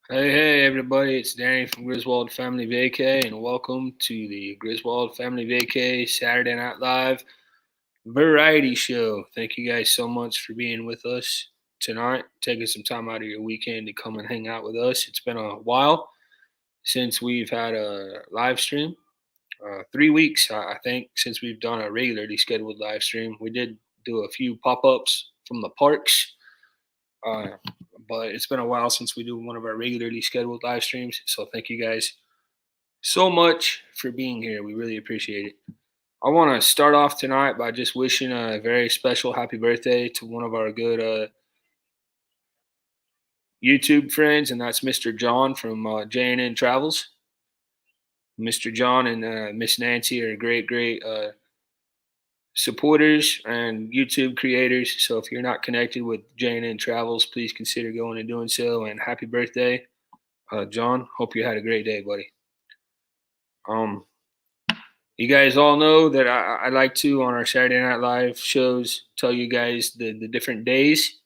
Hey, everybody, it's Danny from Griswold Family Vacay, and welcome to the Griswold Family Vacay Saturday Night Live variety show. Thank you guys so much for being with us tonight, taking some time out of your weekend to come and hang out with us. It's been a while since we've had a live stream. 3 weeks, I think, since we've done a regularly scheduled live stream. We did do a few pop ups from the parks, uh, but it's been a while since we do one of our regularly scheduled live streams. So thank you guys so much for being here. We really appreciate it. I want to start off tonight by just wishing a very special happy birthday to one of our good YouTube friends, and that's Mr. John from J&N Travels. Mr. John and Miss Nancy are great supporters and YouTube creators. So if you're not connected with J&N Travels, please consider going and doing so. And happy birthday, John. Hope you had a great day, buddy. Um, You guys all know that I like to, on our Saturday Night Live shows, tell you guys the different days.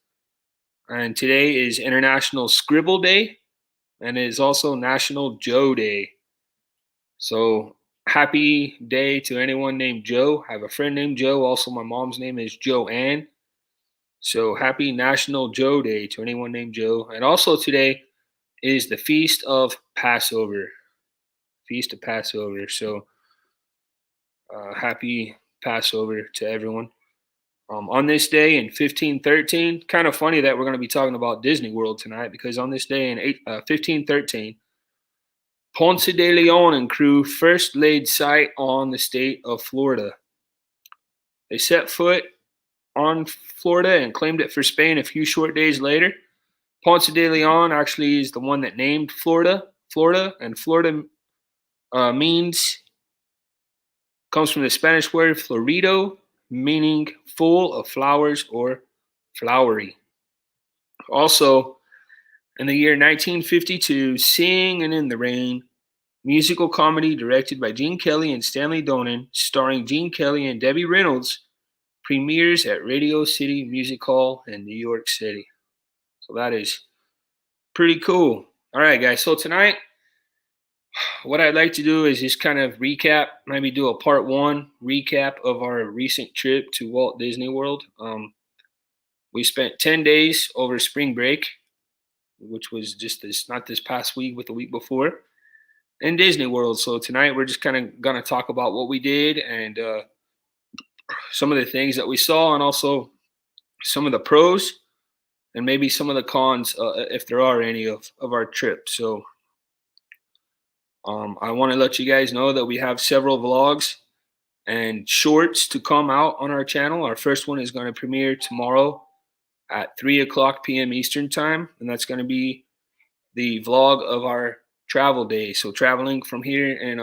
And today is International Scribble Day, and it is also National Joe Day. So happy day to anyone named Joe. I have a friend named Joe. Also, my mom's name is Joanne. So happy National Joe Day to anyone named Joe. And also today is the Feast of Passover. Feast of Passover. So happy Passover to everyone. On this day in 1513, kind of funny that we're going to be talking about Disney World tonight because on this day in 1513, Ponce de Leon and crew first laid sight on the state of Florida. They set foot on Florida and claimed it for Spain a few short days later. Ponce de Leon actually is the one that named Florida, and Florida means comes from the Spanish word florido, meaning full of flowers or flowery. Also, in the year 1952, Singing in the Rain, musical comedy directed by Gene Kelly and Stanley Donen, starring Gene Kelly and Debbie Reynolds, premieres at Radio City Music Hall in New York City. So that is pretty cool. All right, guys. So tonight, what I'd like to do is just kind of recap, maybe do a part one recap of our recent trip to Walt Disney World. We spent 10 days over spring break, which was just not this past week, but the week before, in Disney World. So tonight we're just kind of going to talk about what we did and some of the things that we saw, and also some of the pros and maybe some of the cons, if there are any, of our trip. So I want to let you guys know that we have several vlogs and shorts to come out on our channel. Our first one is going to premiere tomorrow at 3 o'clock p.m. Eastern Time, and that's going to be the vlog of our travel day. So traveling from here in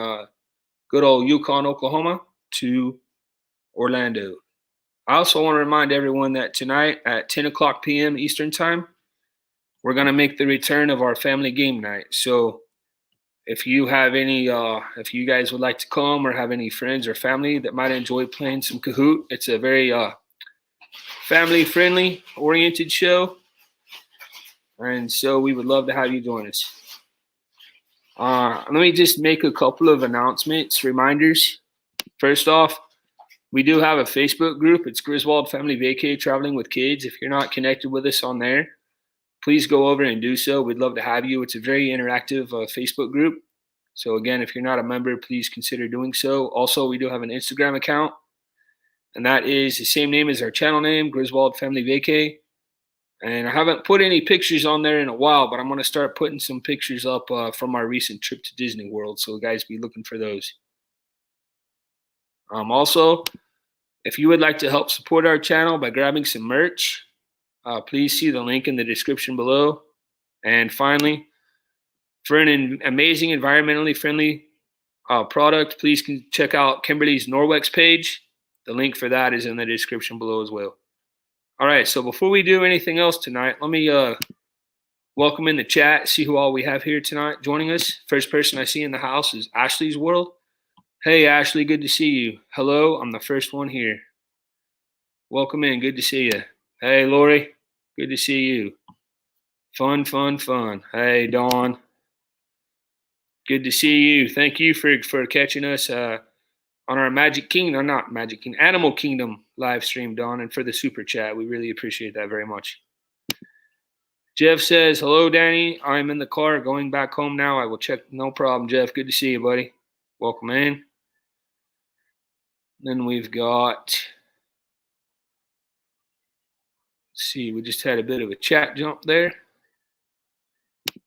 good old Yukon, Oklahoma to Orlando. I also want to remind everyone that tonight at 10 o'clock p.m. Eastern Time, we're going to make the return of our family game night. So if you have any, if you guys would like to come or have any friends or family that might enjoy playing some Kahoot, it's a very family friendly oriented show. And so we would love to have you join us. Let me just make a couple of announcements, reminders. First off, we do have a Facebook group. It's Griswold Family Vacay Traveling with Kids. If you're not connected with us on there, please go over and do so. We'd love to have you. It's a very interactive Facebook group. So again, if you're not a member, please consider doing so. Also, we do have an Instagram account, and that is the same name as our channel name, Griswold Family Vacay. And I haven't put any pictures on there in a while, but I'm going to start putting some pictures up from our recent trip to Disney World. So guys, be looking for those. Also, if you would like to help support our channel by grabbing some merch, please see the link in the description below. And finally, for an amazing environmentally friendly product, please check out Kimberly's Norwex page. The link for that is in the description below as well. All right, so before we do anything else tonight, let me welcome in the chat, see who all we have here tonight joining us. First person I see in the house is Ashley's World. Hey, Ashley, good to see you. Hello, I'm the first one here. Welcome in, good to see you. Hey, Lori, good to see you. Fun, fun, fun. Hey, Dawn. Good to see you. Thank you for catching us on our Magic Kingdom, not Magic Kingdom, Animal Kingdom live stream, Dawn, and for the super chat. We really appreciate that very much. Jeff says, hello, Danny. I'm in the car going back home now. I will check. No problem, Jeff. Good to see you, buddy. Welcome in. Then we've got, let's see, we just had a bit of a chat jump there.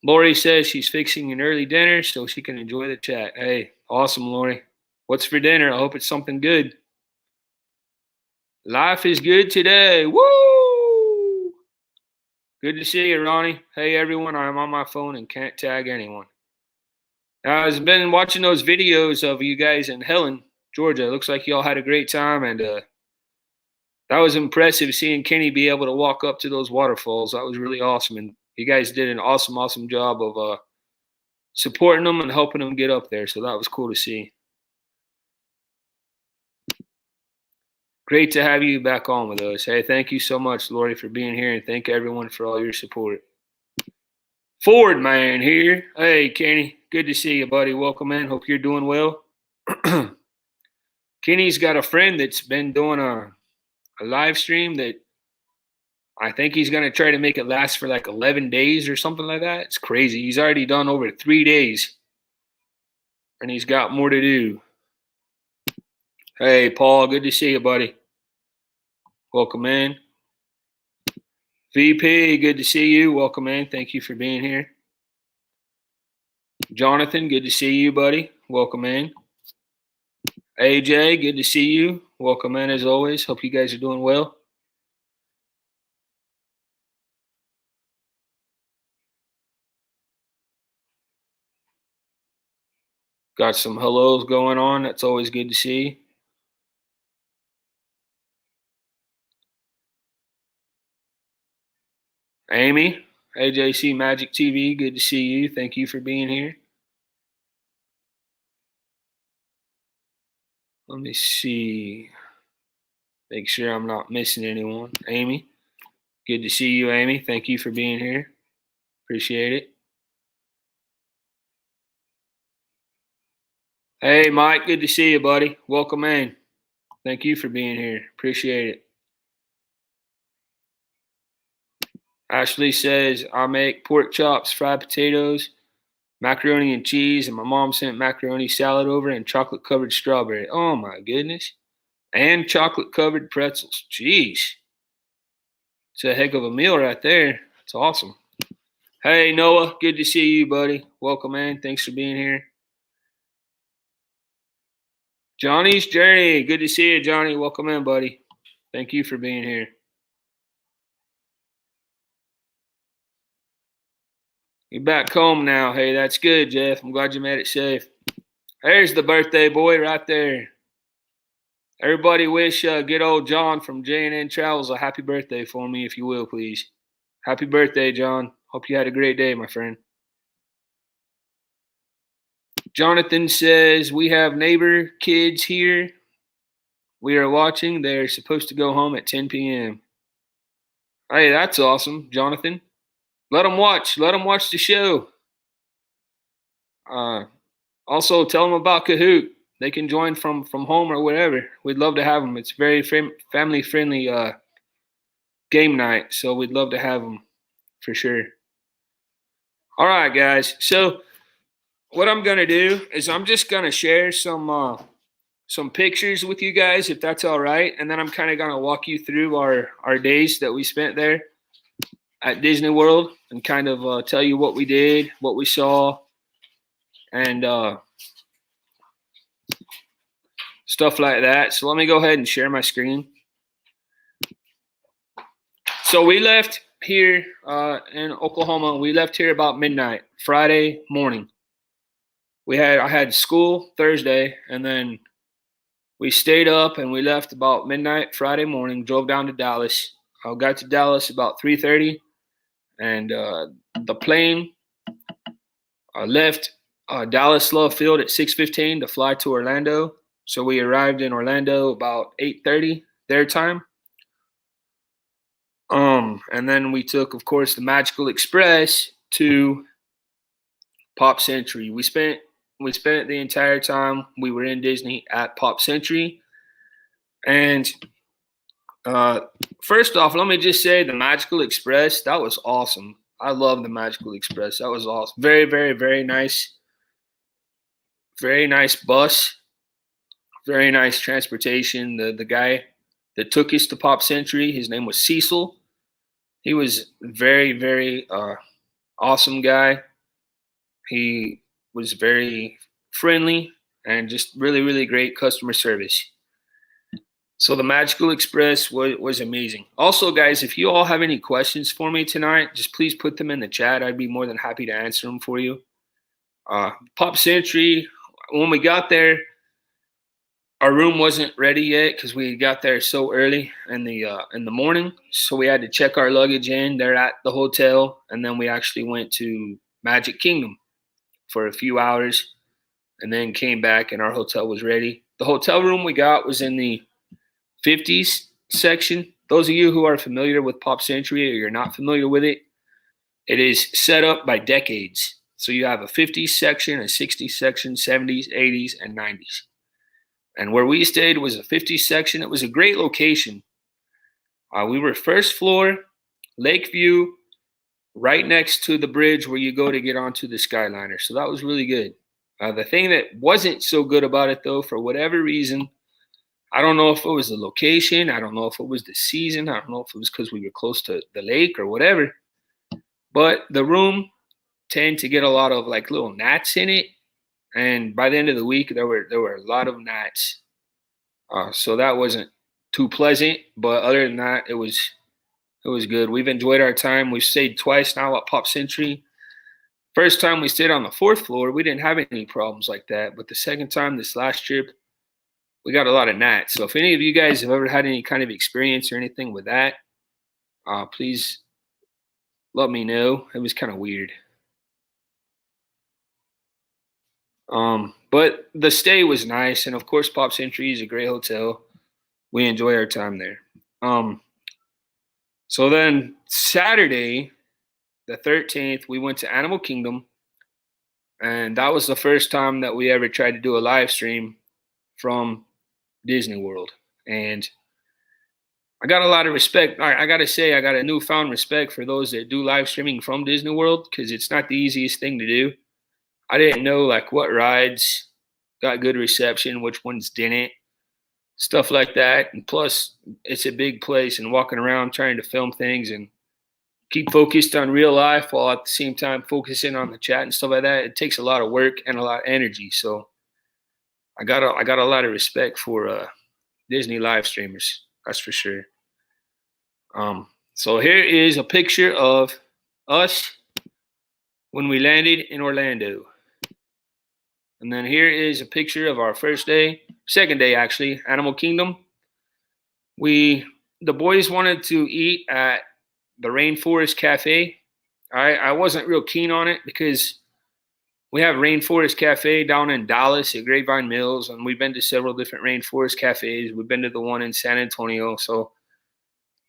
Lori says she's fixing an early dinner so she can enjoy the chat. Hey, awesome, Lori. What's for dinner? I hope it's something good. Life is good today. Woo! Good to see you, Ronnie. Hey, everyone. I'm on my phone and can't tag anyone. I've been watching those videos of you guys in Helen, Georgia. It looks like you all had a great time, and that was impressive seeing Kenny be able to walk up to those waterfalls. That was really awesome, and you guys did an awesome job of supporting them and helping them get up there. So that was cool to see. Great to have you back on with us. Hey, thank you so much, Lori, for being here, and thank everyone for all your support. Ford man here. Hey, Kenny. Good to see you, buddy. Welcome in. Hope you're doing well. Kenny's got a friend that's been doing a live stream that I think he's going to try to make it last for like 11 days or something like that. It's crazy. He's already done over 3 days, and he's got more to do. Hey, Paul. Good to see you, buddy. Welcome in. VP, good to see you. Welcome in. Thank you for being here. Jonathan, good to see you, buddy. Welcome in. AJ, good to see you. Welcome in as always. Hope you guys are doing well. Got some hellos going on. That's always good to see. Amy, AJC Magic TV, good to see you. Thank you for being here. Let me see. Make sure I'm not missing anyone. Amy, good to see you, Amy. Thank you for being here. Appreciate it. Hey, Mike, good to see you, buddy. Welcome in. Thank you for being here. Appreciate it. Ashley says, I make pork chops, fried potatoes, macaroni and cheese, and my mom sent macaroni salad over and chocolate covered strawberry. Oh my goodness. And chocolate covered pretzels. Jeez. It's a heck of a meal right there. It's awesome. Hey, Noah, good to see you, buddy. Welcome in. Thanks for being here. Johnny's Journey. Good to see you, Johnny. Welcome in, buddy. Thank you for being here. You're back home now. Hey, that's good, Jeff. I'm glad you made it safe. There's the birthday boy right there. Everybody wish good old John from J&N Travels a happy birthday for me, if you will, please. Happy birthday, John. Hope you had a great day, my friend. Jonathan says, we have neighbor kids here. We are watching. They're supposed to go home at 10 p.m. Hey, that's awesome, Jonathan. Let them watch. Let them watch the show. Also, tell them about Kahoot. They can join from home or whatever. We'd love to have them. It's very family-friendly game night, so we'd love to have them for sure. All right, guys. So what I'm going to do is I'm just going to share some pictures with you guys, if that's all right, and then I'm kind of going to walk you through our days that we spent there at Disney World and kind of tell you what we did, what we saw, and stuff like that. So let me go ahead and share my screen. So we left here in Oklahoma. We left here about midnight Friday morning. I had school Thursday, and then we stayed up and we left about midnight Friday morning. Drove down to Dallas. I got to Dallas about 3:30, and the plane left Dallas Love Field at 6:15 to fly to Orlando. So we arrived in Orlando about 8:30 their time. And then we took, of course, the Magical Express to Pop Century. We spent the entire time we were in Disney at Pop Century. And uh, first off, let me just say the Magical Express, that was awesome. I love the Magical Express. That was awesome. Very, very, very nice. Very nice bus. Very nice transportation. The guy that took us to Pop Century, his name was Cecil. He was very, very awesome guy. He was very friendly and just really, really great customer service. So the Magical Express was amazing. Also, guys, if you all have any questions for me tonight, just please put them in the chat. I'd be more than happy to answer them for you. Pop Century, when we got there, our room wasn't ready yet because we got there so early in the morning. So we had to check our luggage in there at the hotel, and then we actually went to Magic Kingdom for a few hours, and then came back, and our hotel was ready. The hotel room we got was in the 50s section. Those of you who are familiar with Pop Century or you're not familiar with it, it is set up by decades. So you have a 50s section, a 60s section, 70s, 80s, and 90s. And where we stayed was a 50s section. It was a great location. We were first floor, lake view, right next to the bridge where you go to get onto the Skyliner. So that was really good. The thing that wasn't so good about it, though, for whatever reason, I don't know if it was the location. I don't know if it was the season. I don't know if it was because we were close to the lake or whatever. But the room tended to get a lot of like little gnats in it. And by the end of the week, there were a lot of gnats. So that wasn't too pleasant. But other than that, it was good. We've enjoyed our time. We've stayed twice now at Pop Century. First time we stayed on the 4th floor, we didn't have any problems like that. But the second time, this last trip, we got a lot of gnats. So if any of you guys have ever had any kind of experience or anything with that, please let me know. It was kind of weird. But the stay was nice, and of course, Pop Century is a great hotel. We enjoy our time there. So then Saturday, the 13th, we went to Animal Kingdom, and that was the first time that we ever tried to do a live stream from Disney World. And I got a lot of respect. I got to say, I got a newfound respect for those that do live streaming from Disney World because it's not the easiest thing to do. I didn't know like what rides got good reception, which ones didn't, stuff like that. And plus, it's a big place, and walking around trying to film things and keep focused on real life while at the same time focusing on the chat and stuff like that, it takes a lot of work and a lot of energy. So I got a lot of respect for Disney live streamers. That's for sure. So here is a picture of us when we landed in Orlando. And then here is a picture of our second day actually, Animal Kingdom. The boys wanted to eat at the Rainforest Cafe. I wasn't real keen on it because we have Rainforest Cafe down in Dallas at Grapevine Mills, and we've been to several different Rainforest Cafes. We've been to the one in San Antonio, so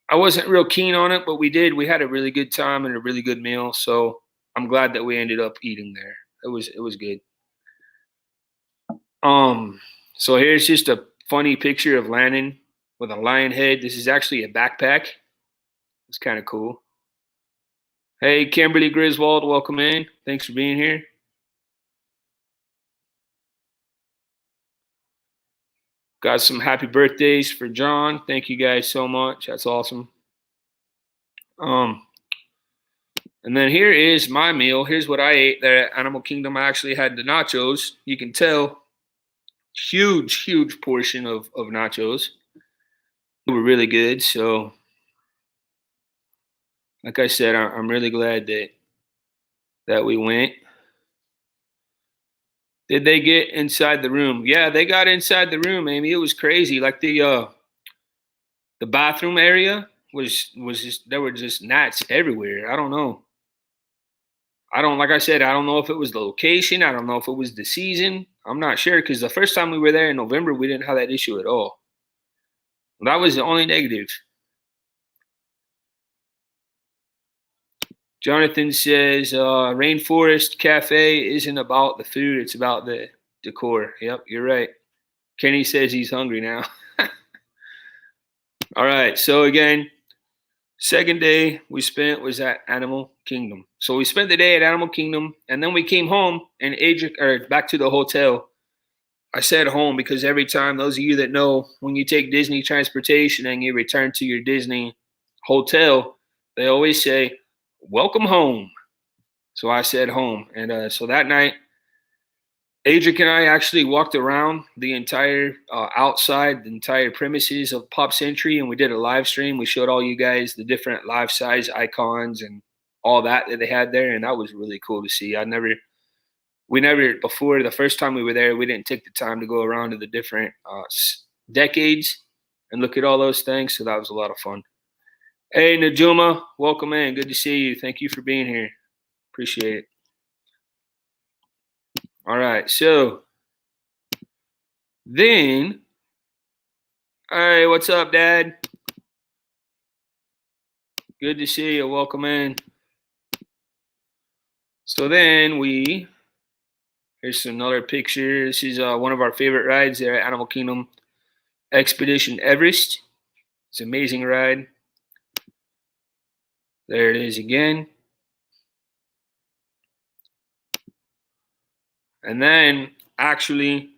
I wasn't real keen on it, but we did. We had a really good time and a really good meal, so I'm glad that we ended up eating there. It was good. So here's just a funny picture of Landon with a lion head. This is actually a backpack. It's kind of cool. Hey, Kimberly Griswold, welcome in. Thanks for being here. Got some happy birthdays for John. Thank you guys so much. That's awesome. And then here is my meal. Here's what I ate there at Animal Kingdom. I actually had the nachos. You can tell, huge portion of nachos. They were really good. So, like I said, I'm really glad that we went. Did they get inside the room? Yeah, they got inside the room, Amy. It was crazy. Like the bathroom area was just, there were just gnats everywhere. I don't know. Like I said, I don't know if it was the location. I don't know if it was the season. I'm not sure because the first time we were there in November, we didn't have that issue at all. That was the only negative. Jonathan says Rainforest Cafe isn't about the food, it's about the decor. Yep, you're right. Kenny says he's hungry now. All right, so again, second day we spent was at Animal Kingdom. So we spent the day at Animal Kingdom, and then we came home and back to the hotel. I said home because every time, those of you that know, when you take Disney transportation and you return to your Disney hotel, they always say, "Welcome home." So I said home, and so that night, Adric and I actually walked around the entire outside, the entire premises of Pop Century, and we did a live stream. We showed all you guys the different life size icons and all that they had there, and that was really cool to see. We never before the first time we were there, we didn't take the time to go around to the different decades and look at all those things. So that was a lot of fun. Hey, Najuma, welcome in. Good to see you. Thank you for being here. Appreciate it. All right, so then, all right, what's up, Dad? Good to see you. Welcome in. So then here's another picture. This is one of our favorite rides there at Animal Kingdom, Expedition Everest. It's an amazing ride. There it is again. And then actually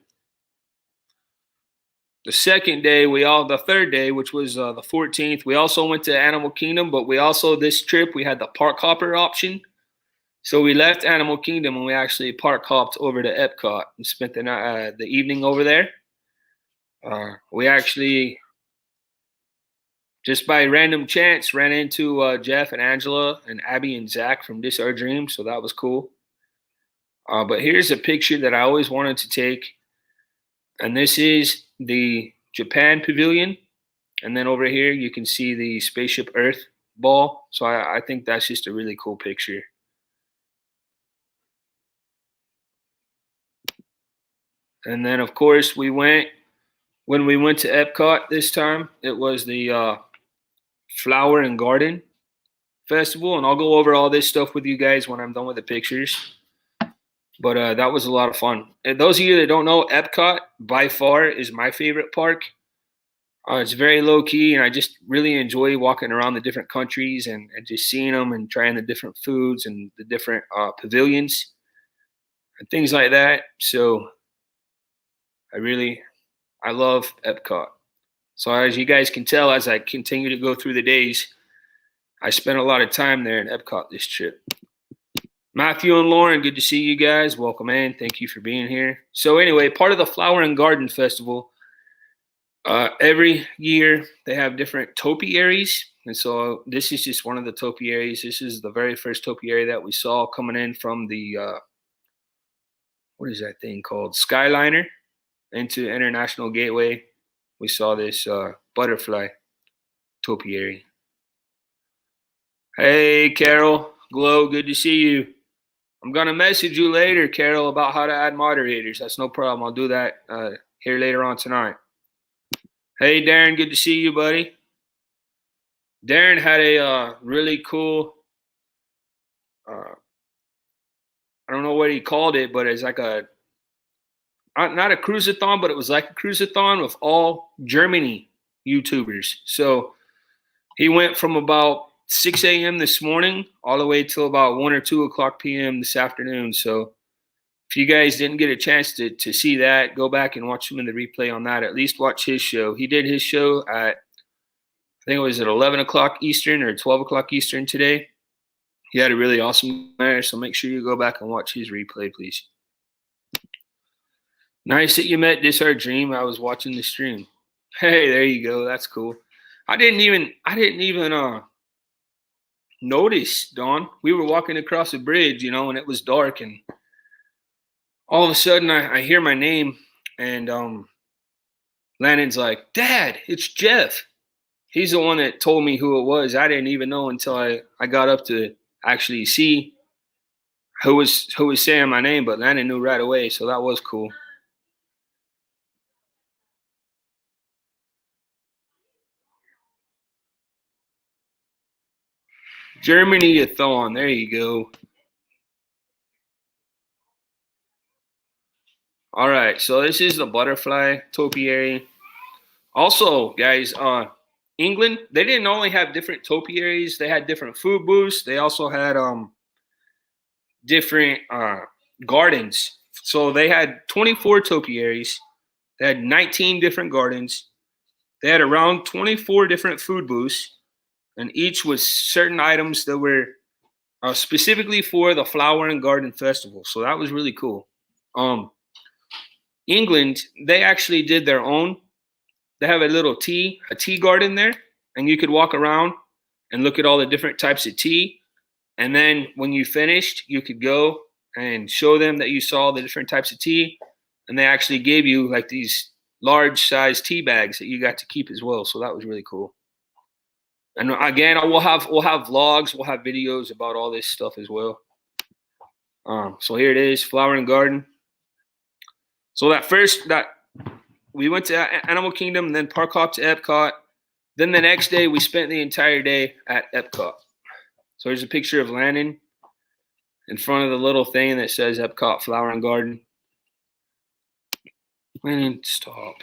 the third day, which was the 14th, we also went to Animal Kingdom, but this trip, we had the park hopper option. So we left Animal Kingdom and we actually park hopped over to Epcot and spent the evening over there. We actually, just by random chance, ran into Jeff and Angela and Abby and Zach from This Our Dream, so that was cool. But here's a picture that I always wanted to take, and this is the Japan Pavilion. And then over here, you can see the Spaceship Earth ball. So I think that's just a really cool picture. And then, of course, when we went to Epcot this time, it was the Flower and Garden Festival. And I'll go over all this stuff with you guys when I'm done with the pictures. But that was a lot of fun. And those of you that don't know, Epcot by far is my favorite park. It's very low key, and I just really enjoy walking around the different countries and just seeing them and trying the different foods and the different pavilions and things like that. So I love Epcot. So as you guys can tell, as I continue to go through the days, I spent a lot of time there in Epcot this trip. Matthew and Lauren, good to see you guys. Welcome in. Thank you for being here. So anyway, part of the Flower and Garden Festival, every year they have different topiaries. And so this is just one of the topiaries. This is the very first topiary that we saw coming in from the, what is that thing called? Skyliner into International Gateway. We saw this butterfly topiary. Hey, Carol, Glow, good to see you. I'm going to message you later, Carol, about how to add moderators. That's no problem. I'll do that here later on tonight. Hey, Darren, good to see you, buddy. Darren had a really cool, I don't know what he called it, but it's like not a cruisathon, but it was like a cruisathon with all Germany YouTubers. So he went from about 6 a.m. this morning all the way till about 1 or 2 o'clock p.m. this afternoon. So if you guys didn't get a chance to see that, go back and watch him in the replay on that. At least watch his show. He did his show at, I think it was at 11 o'clock Eastern or 12 o'clock Eastern today. He had a really awesome there, so make sure you go back and watch his replay, please. Nice that you met This Our Dream. I was watching the stream. Hey, there you go. That's cool. I didn't even notice, Dawn. We were walking across a bridge, and it was dark, and all of a sudden I hear my name, and Landon's like, "Dad, it's Jeff." He's the one that told me who it was. I didn't even know until I got up to actually see who was saying my name, but Landon knew right away, so that was cool. Germany-a-thon. There you go. All right, so this is the butterfly topiary. Also, guys, England, they didn't only have different topiaries, they had different food booths. They also had different gardens. So they had 24 topiaries. They had 19 different gardens. They had around 24 different food booths, and each was certain items that were specifically for the Flower and Garden Festival. So that was really cool. England, they actually did their own. They have a tea garden there, and you could walk around and look at all the different types of tea. And then when you finished, you could go and show them that you saw the different types of tea, and they actually gave you like these large size tea bags that you got to keep as well. So that was really cool. And again, we'll have vlogs, we'll have videos about all this stuff as well. So here it is, Flower and Garden. So that we went to Animal Kingdom, and then park hop to Epcot. Then the next day, we spent the entire day at Epcot. So here's a picture of Landon in front of the little thing that says Epcot Flower and Garden. Landon, stop.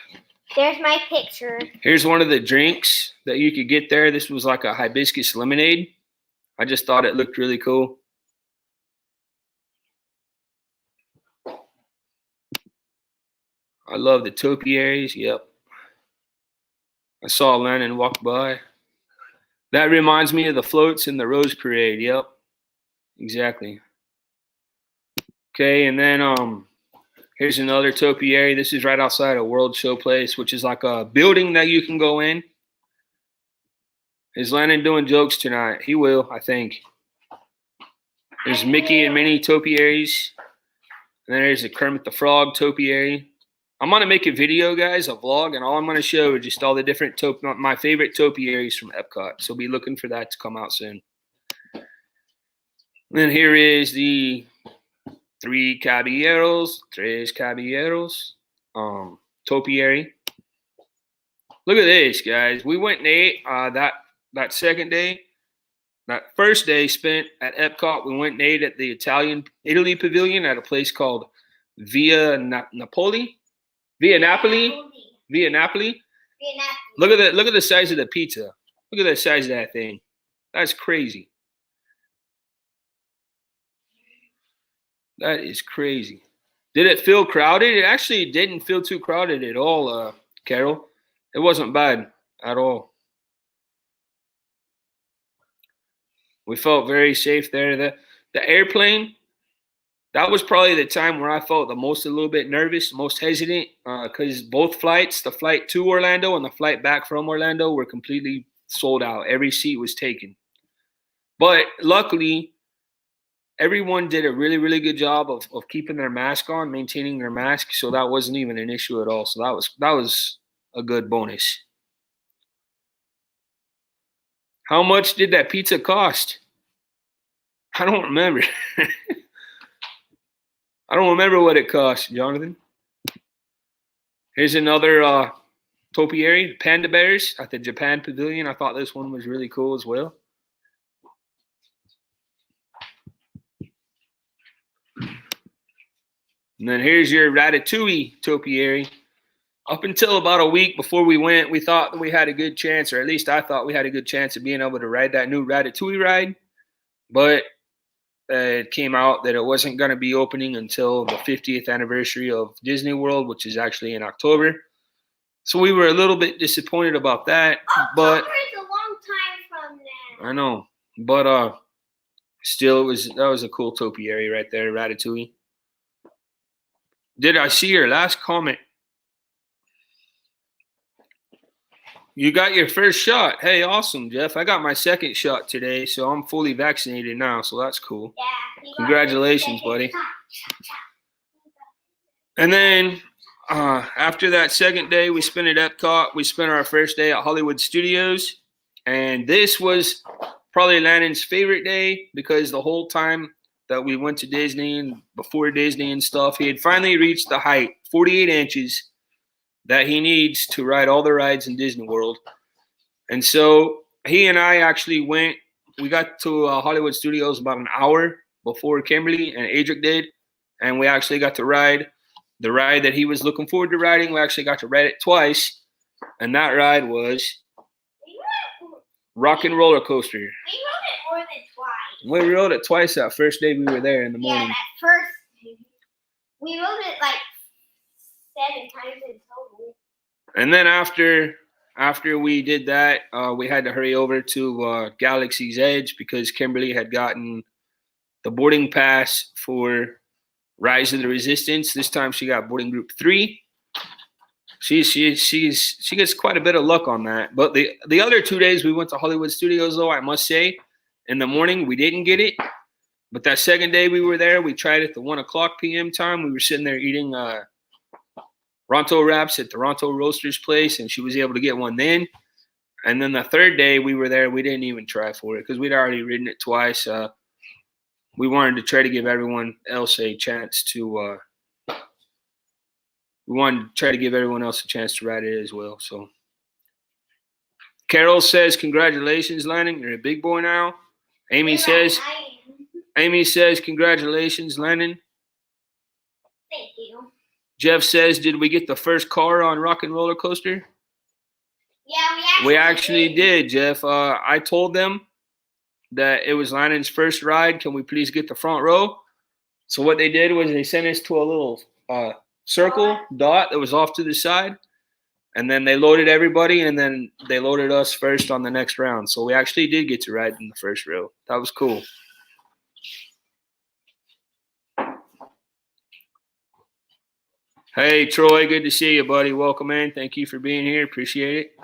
There's my picture. Here's one of the drinks that you could get there. This was like a hibiscus lemonade. I just thought it looked really cool. I love the topiaries. Yep. I saw Landon walk by. That reminds me of the floats in the Rose Parade. Yep. Exactly. Okay, and then here's another topiary. This is right outside of World Showplace, which is like a building that you can go in. Is Landon doing jokes tonight? He will, I think. There's Mickey and Minnie topiaries. And then there's the Kermit the Frog topiary. I'm going to make a video, guys, a vlog, and all I'm going to show is just all the different my favorite topiaries from Epcot. So be looking for that to come out soon. And then here is the Tres Caballeros topiary. Look at this, guys. We went and ate that second day. That first day spent at Epcot, we went and ate at the Italy Pavilion at a place called Via Napoli. Look at the size of the pizza. Look at the size of that thing. That's crazy. That is crazy. Did it feel crowded? It actually didn't feel too crowded at all, Carol. It wasn't bad at all. We felt very safe there. The airplane, that was probably the time where I felt a little bit nervous, most hesitant, because both flights, the flight to Orlando and the flight back from Orlando, were completely sold out. Every seat was taken. But luckily, everyone did a really, really good job of keeping their mask on, maintaining their mask, so that wasn't even an issue at all. So that was a good bonus. How much did that pizza cost? I don't remember. I don't remember what it cost, Jonathan. Here's another topiary, Panda Bears at the Japan Pavilion. I thought this one was really cool as well. And then here's your Ratatouille topiary. Up until about a week before we went, we thought that we had a good chance, or at least I thought we had a good chance of being able to ride that new Ratatouille ride. But it came out that it wasn't going to be opening until the 50th anniversary of Disney World, which is actually in October. So we were a little bit disappointed about that. But October is a long time from now. I know. But still, that was a cool topiary right there, Ratatouille. Did I see your last comment? You got your first shot. Hey, awesome, Jeff. I got my second shot today, so I'm fully vaccinated now, so that's cool. Yeah. Congratulations, buddy. And then after that second day we spent at Epcot, we spent our first day at Hollywood Studios. And this was probably Landon's favorite day because the whole time that we went to Disney and before Disney and stuff, he had finally reached the height, 48 inches, that he needs to ride all the rides in Disney World. And so he and I actually went we got to Hollywood Studios about an hour before Kimberly and Adric did, and we actually got to ride the ride that he was looking forward to riding. We actually got to ride it twice, and that ride was Rock and Roller Coaster. We rode it more than twice. We rode it twice that first day we were there in the Yeah, morning. that first day. We rode it like 7 times in total. And then after we did that, we had to hurry over to Galaxy's Edge because Kimberly had gotten the boarding pass for Rise of the Resistance. This time she got boarding group 3. She gets quite a bit of luck on that. But the other 2 days we went to Hollywood Studios, though, I must say, in the morning we didn't get it. But that second day we were there, we tried it at the 1:00 p.m. time. We were sitting there eating Ronto wraps at the Ronto Roasters place, and she was able to get one then. And then the third day we were there, we didn't even try for it because we'd already ridden it twice. We wanted to try to give everyone else a chance to ride it as well. So Carol says, congratulations, Landon. You're a big boy now. Amy says, congratulations, Landon. Thank you. Jeff says, did we get the first car on Rock and Roller Coaster? Yeah, We actually did, Jeff. I told them that it was Landon's first ride. Can we please get the front row? So what they did was they sent us to a little circle dot that was off to the side, and then they loaded everybody, and then they loaded us first on the next round. So we actually did get to ride in the first row. That was cool. Hey, Troy, good to see you, buddy. Welcome in. Thank you for being here. Appreciate it.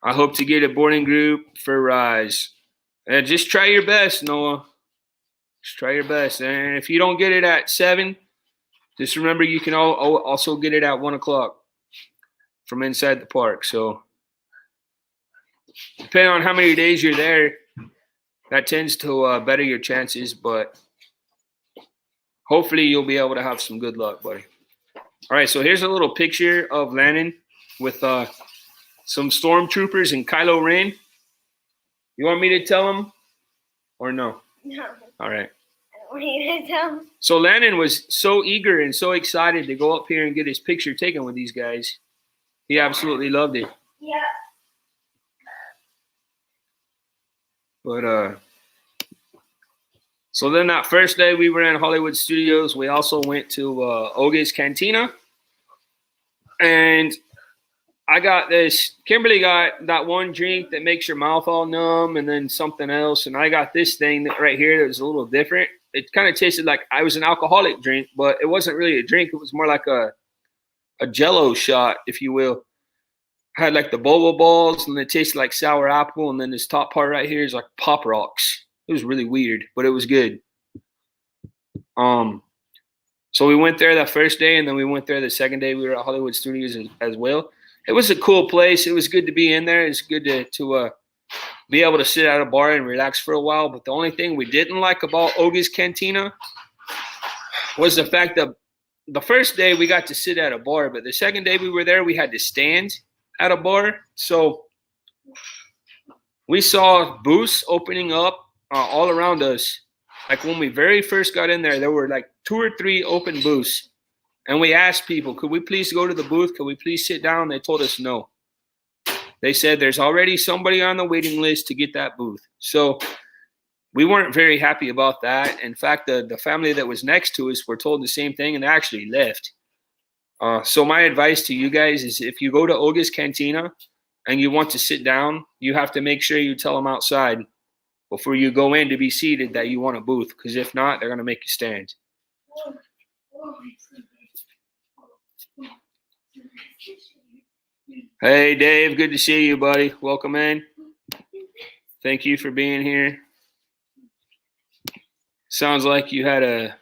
I hope to get a boarding group for Rise. Just try your best, Noah. Just try your best. And if you don't get it at 7, just remember you can also get it at 1:00 from inside the park. So depending on how many days you're there, that tends to better your chances. But hopefully you'll be able to have some good luck, buddy. All right, so here's a little picture of Landon with some stormtroopers and Kylo Ren. You want me to tell him or no? No. All right. I don't want you to tell. So Landon was so eager and so excited to go up here and get his picture taken with these guys. He absolutely loved it. Yeah. But so then that first day we were in Hollywood Studios, we also went to Oga's Cantina. And I got this. Kimberly got that one drink that makes your mouth all numb, and then something else. And I got this thing that right here that was a little different. It kind of tasted like I was an alcoholic drink, but it wasn't really a drink. It was more like a Jello shot, if you will. Had like the boba balls, and it tasted like sour apple, and then this top part right here is like Pop Rocks. It was really weird, but it was good. So we went there that first day, and then we went there the second day. We were at Hollywood Studios as well. It was a cool place. It was good to be in there. It's good to be able to sit at a bar and relax for a while. But the only thing we didn't like about Oga's Cantina was the fact that the first day we got to sit at a bar, but the second day we were there, we had to stand at a bar. So we saw booths opening up all around us. Like when we very first got in there were like 2 or 3 open booths. And we asked people, could we please go to the booth? Could we please sit down? They told us no. They said there's already somebody on the waiting list to get that booth. So we weren't very happy about that. In fact, the family that was next to us were told the same thing, and they actually left. So my advice to you guys is if you go to Oga's Cantina and you want to sit down, you have to make sure you tell them outside before you go in to be seated that you want a booth. Because if not, they're going to make you stand. Hey, Dave. Good to see you, buddy. Welcome in. Thank you for being here. Sounds like you had a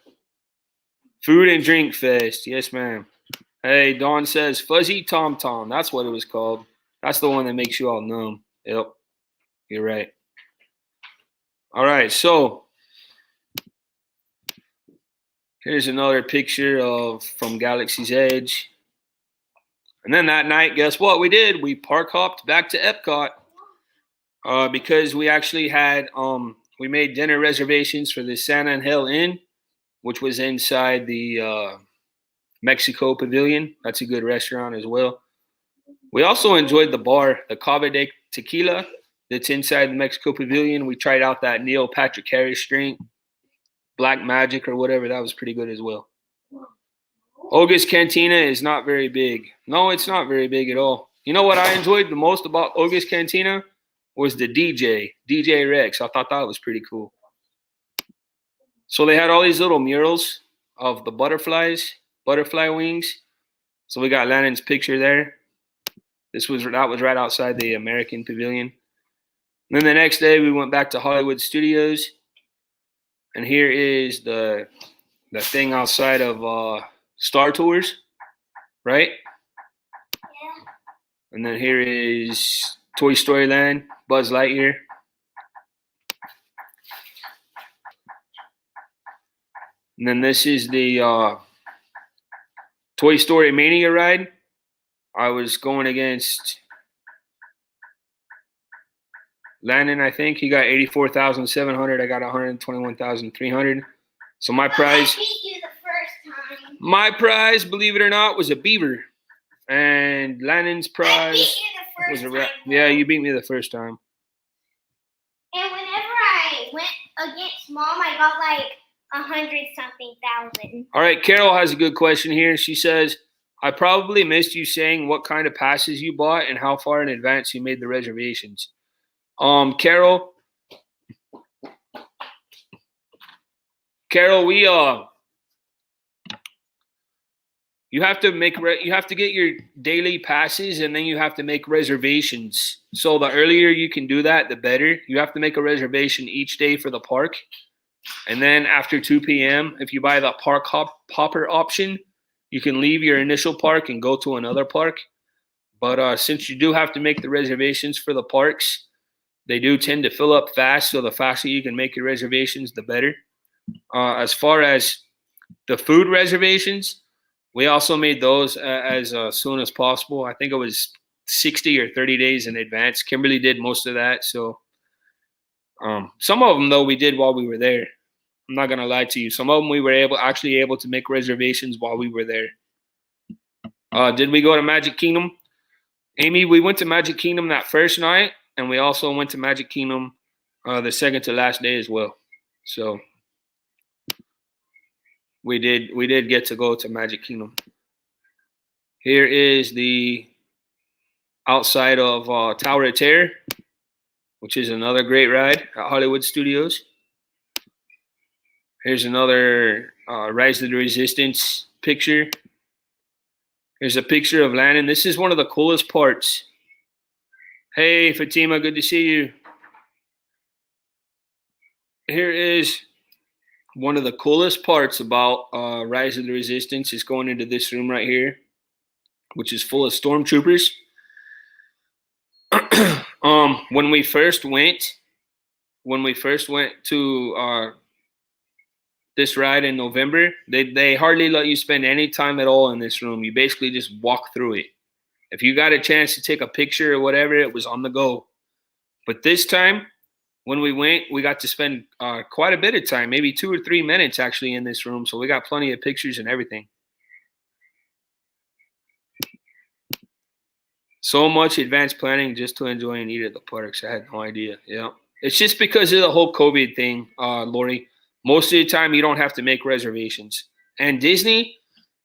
food and drink fest. Yes, ma'am. Hey, Dawn says Fuzzy Tom Tom. That's what it was called. That's the one that makes you all numb. Yep. You're right. All right. So here's another picture from Galaxy's Edge. And then that night, guess what we did? We park hopped back to Epcot. Because we actually had we made dinner reservations for the San Angel Inn, which was inside the Mexico Pavilion. That's a good restaurant as well. We also enjoyed the bar, the Cava de Tequila, that's inside the Mexico Pavilion. We tried out that Neil Patrick Harris drink, Black Magic or whatever. That was pretty good as well. Olga's Cantina is not very big. No, it's not very big at all. You know what I enjoyed the most about Olga's Cantina was the DJ Rex. I thought that was pretty cool. So they had all these little murals of the butterfly wings. So we got Lennon's picture there. That was right outside the American Pavilion. And then the next day we went back to Hollywood Studios, and here is the thing outside of Star Tours, right? Yeah. And then here is Toy Story Land, Buzz Lightyear. And then this is the Toy Story Mania ride. I was going against Landon, I think. He got 84,700. I got 121,300. So my prize. I beat you the first time. My prize, believe it or not, was a beaver. And Landon's prize was a rat. Yeah, you beat me the first time. And whenever I went against Mom, I got like 100-something thousand. All right, Carol has a good question here. She says, I probably missed you saying what kind of passes you bought and how far in advance you made the reservations. Carol, we you have to get your daily passes, and then you have to make reservations. So the earlier you can do that, the better. You have to make a reservation each day for the park. And then after 2 p.m., if you buy the park hopper option, you can leave your initial park and go to another park. But since you do have to make the reservations for the parks, they do tend to fill up fast. So the faster you can make your reservations, the better. As far as the food reservations, we also made those as soon as possible. I think it was 60 or 30 days in advance. Kimberly did most of that. So some of them, though, we did while we were there. I'm not going to lie to you. Some of them we were able to make reservations while we were there. Did we go to Magic Kingdom? Amy, we went to Magic Kingdom that first night, and we also went to Magic Kingdom the second to last day as well. So we did get to go to Magic Kingdom. Here is the outside of Tower of Terror, which is another great ride at Hollywood Studios. Here's another Rise of the Resistance picture. Here's a picture of Landon. This is one of the coolest parts. Hey, Fatima, good to see you. Here is one of the coolest parts about Rise of the Resistance is going into this room right here, which is full of stormtroopers. When we first went to this ride in November, they hardly let you spend any time at all in this room. You basically just walk through it. If you got a chance to take a picture or whatever, it was on the go. But this time, when we went, we got to spend quite a bit of time, maybe 2 or 3 minutes actually in this room. So we got plenty of pictures and everything. So much advanced planning just to enjoy and eat at the parks. I had no idea. Yeah. It's just because of the whole COVID thing, Lori. Most of the time, you don't have to make reservations. And Disney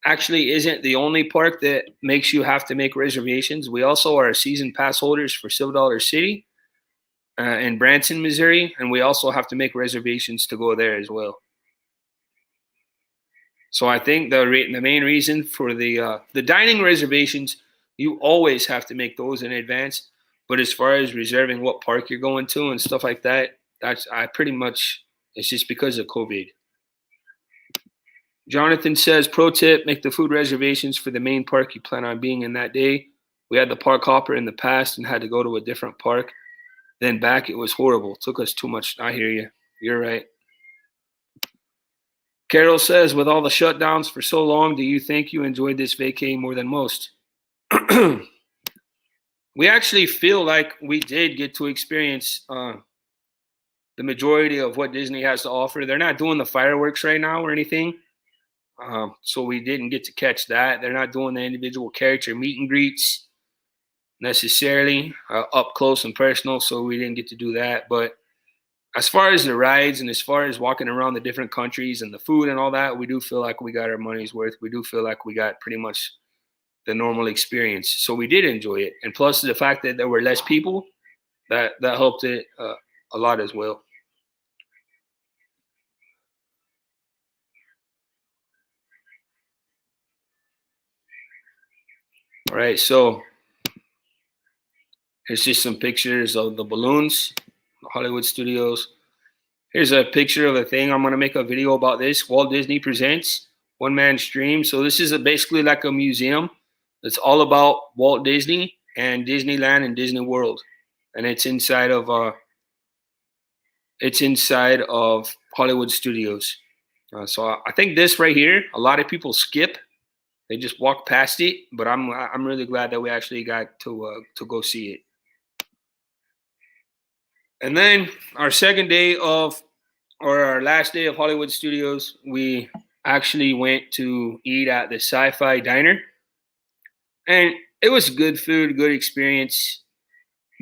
actually isn't the only park that makes you have to make reservations. We also are season pass holders for Silver Dollar City in Branson, Missouri, and we also have to make reservations to go there as well. So I think the main reason for the dining reservations, you always have to make those in advance. But as far as reserving what park you're going to and stuff like that, it's just because of COVID. Jonathan says, pro tip, make the food reservations for the main park you plan on being in that day. We had the park hopper in the past and had to go to a different park. Then back, it was horrible. It took us too much. I hear you. You're right. Carol says, with all the shutdowns for so long, do you think you enjoyed this vacay more than most? we actually feel like we did get to experience the majority of what Disney has to offer. They're not doing the fireworks right now or anything, so we didn't get to catch that. They're not doing the individual character meet and greets necessarily up close and personal, so we didn't get to do that. But as far as the rides and as far as walking around the different countries and the food and all that, we do feel like we got our money's worth. We do feel like we got pretty much the normal experience. So we did enjoy it. And plus the fact that there were less people, that helped it a lot as well. All right, so here's just some pictures of the balloons, the Hollywood Studios. Here's a picture of a thing. I'm going to make a video about this. Walt Disney Presents, One Man's Dream. So this is basically like a museum. It's all about Walt Disney and Disneyland and Disney World. And it's inside of Hollywood Studios. So I think this right here, a lot of people skip. They just walk past it, but I'm really glad that we actually got to go see it. And then our last day of Hollywood Studios, we actually went to eat at the Sci-Fi Diner, and it was good food, good experience.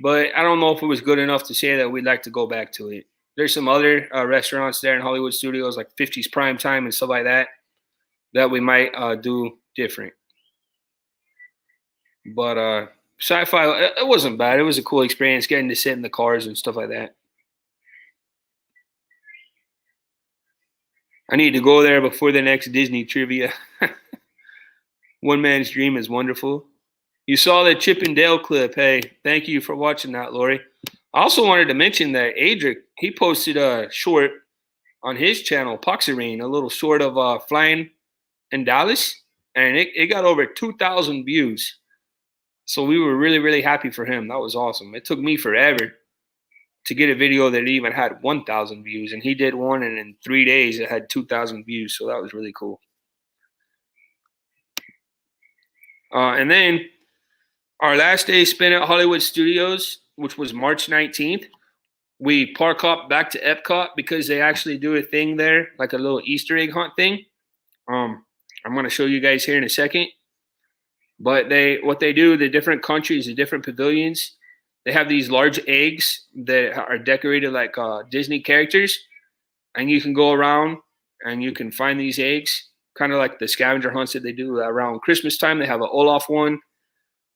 But I don't know if it was good enough to say that we'd like to go back to it. There's some other restaurants there in Hollywood Studios, like 50s Prime Time and stuff like that, that we might do different. But Sci-Fi, it wasn't bad. It was a cool experience getting to sit in the cars and stuff like that. I need to go there before the next Disney trivia. One Man's Dream is wonderful. You saw the Chip and Dale clip. Hey, thank you for watching that, Lori. I also wanted to mention that Adric, he posted a short on his channel, Poxarine, a little short of flying in Dallas, and it got over 2,000 views. So we were really, really happy for him. That was awesome. It took me forever to get a video that even had 1,000 views, and he did one, and in 3 days it had 2,000 views. So that was really cool. And then our last day spent at Hollywood Studios, which was March 19th, we park hopped back to Epcot because they actually do a thing there, like a little Easter egg hunt thing. I'm going to show you guys here in a second. But what they do, the different countries, the different pavilions, they have these large eggs that are decorated like Disney characters, and you can go around and you can find these eggs, kind of like the scavenger hunts that they do around Christmas time. They have an Olaf one.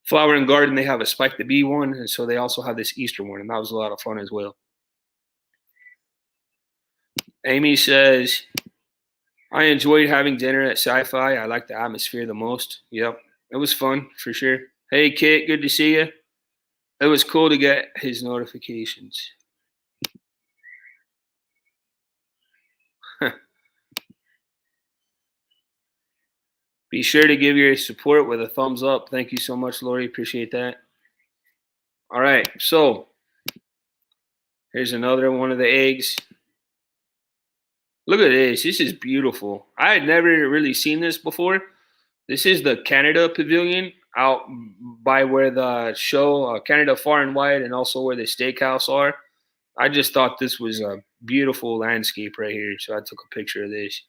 Flower and Garden, they have a Spike the Bee one, and so they also have this Easter one, and that was a lot of fun as well. Amy says, I enjoyed having dinner at Sci-Fi. I like the atmosphere the most. Yep, it was fun for sure. Hey, Kit, good to see you. It was cool to get his notifications. Be sure to give your support with a thumbs up. Thank you so much, Lori. Appreciate that. All right, so here's another one of the eggs. Look at this. This is beautiful. I had never really seen this before. This is the Canada Pavilion out by where the show Canada Far and Wide, and also where the steakhouse are. I just thought this was a beautiful landscape right here, so I took a picture of this.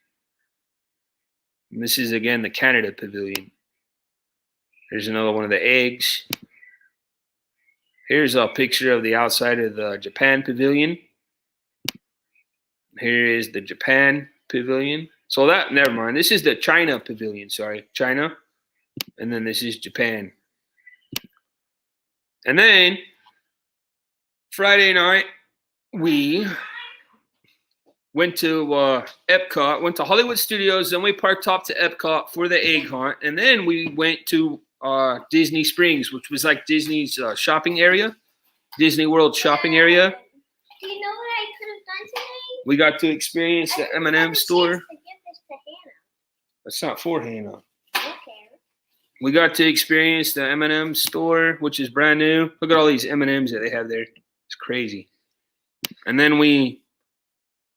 And this is, again, the Canada Pavilion. Here's another one of the eggs. Here's a picture of the outside of the Japan Pavilion. Here is the Japan Pavilion. So never mind. This is the China Pavilion, sorry. China. And then this is Japan. And then Friday night, we went to Epcot, went to Hollywood Studios, then we parked up to Epcot for the egg hunt, and then we went to Disney Springs, which was like Disney's shopping area, Disney World shopping area. Do you know what I could have done today? We got to experience the M&M store. To give this to Hannah. That's not for Hannah. Okay. We got to experience the M&M store, which is brand new. Look at all these M&Ms that they have there. It's crazy. And then we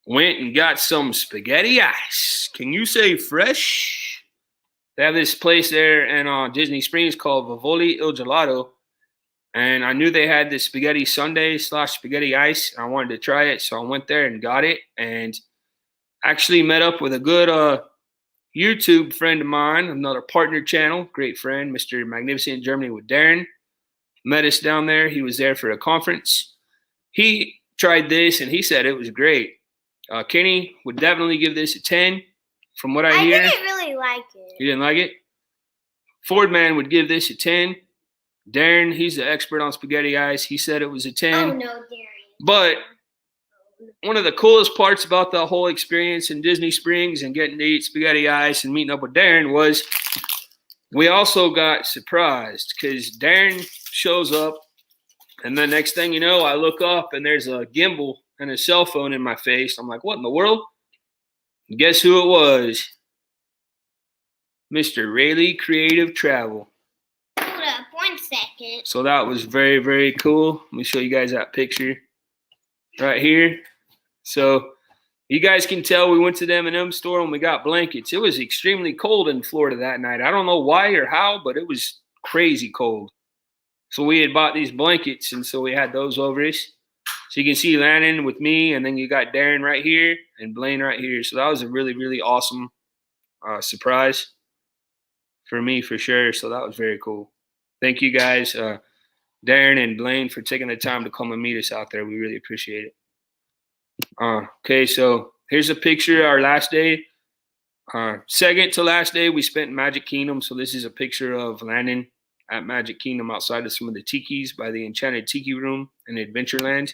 went and got some spaghetti ice. Can you say fresh? They have this place there in Disney Springs called Vivoli Il Gelato. And I knew they had the spaghetti sundae / spaghetti ice. I wanted to try it, so I went there and got it. And actually met up with a good YouTube friend of mine, another partner channel, great friend, Mr. Magnificent Germany with Darren. Met us down there. He was there for a conference. He tried this and he said it was great. Kenny would definitely give this a 10. From what I hear, I didn't really like it. You didn't like it? Fordman would give this a 10. Darren, he's the expert on spaghetti ice. He said it was a 10. Oh, no, Darren. But one of the coolest parts about the whole experience in Disney Springs and getting to eat spaghetti ice and meeting up with Darren was we also got surprised because Darren shows up, and the next thing you know, I look up and there's a gimbal and a cell phone in my face. I'm like, what in the world? And guess who it was? Mr. Rayleigh Creative Travel. Hold up 1 second. So that was very, very cool. Let me show you guys that picture right here. So you guys can tell we went to the M&M store and we got blankets. It was extremely cold in Florida that night. I don't know why or how, but it was crazy cold. So we had bought these blankets, and so we had those over us. So you can see Landon with me, and then you got Darren right here and Blaine right here. So that was a really, really awesome surprise for me for sure. So that was very cool. Thank you guys, Darren and Blaine, for taking the time to come and meet us out there. We really appreciate it. Okay, so here's a picture of our last day. Second to last day, we spent in Magic Kingdom. So this is a picture of Landon at Magic Kingdom outside of some of the tikis by the Enchanted Tiki Room in Adventureland.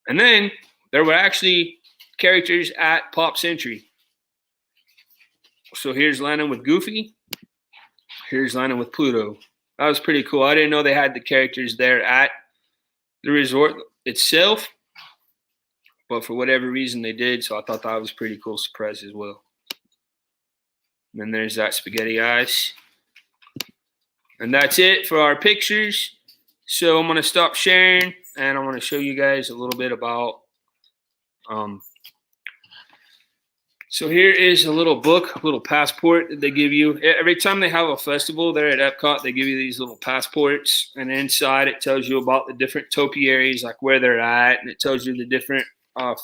And then there were actually characters at Pop Century. So here's Landon with Goofy. Here's Landon with Pluto. That was pretty cool. I didn't know they had the characters there at the resort itself, but for whatever reason they did, so I thought that was a pretty cool surprise as well. And then there's that spaghetti ice. And that's it for our pictures. So I'm going to stop sharing, and I want to show you guys a little bit about so here is a little book, a little passport that they give you. Every time they have a festival there at Epcot, they give you these little passports. And inside it tells you about the different topiaries, like where they're at. And it tells you the different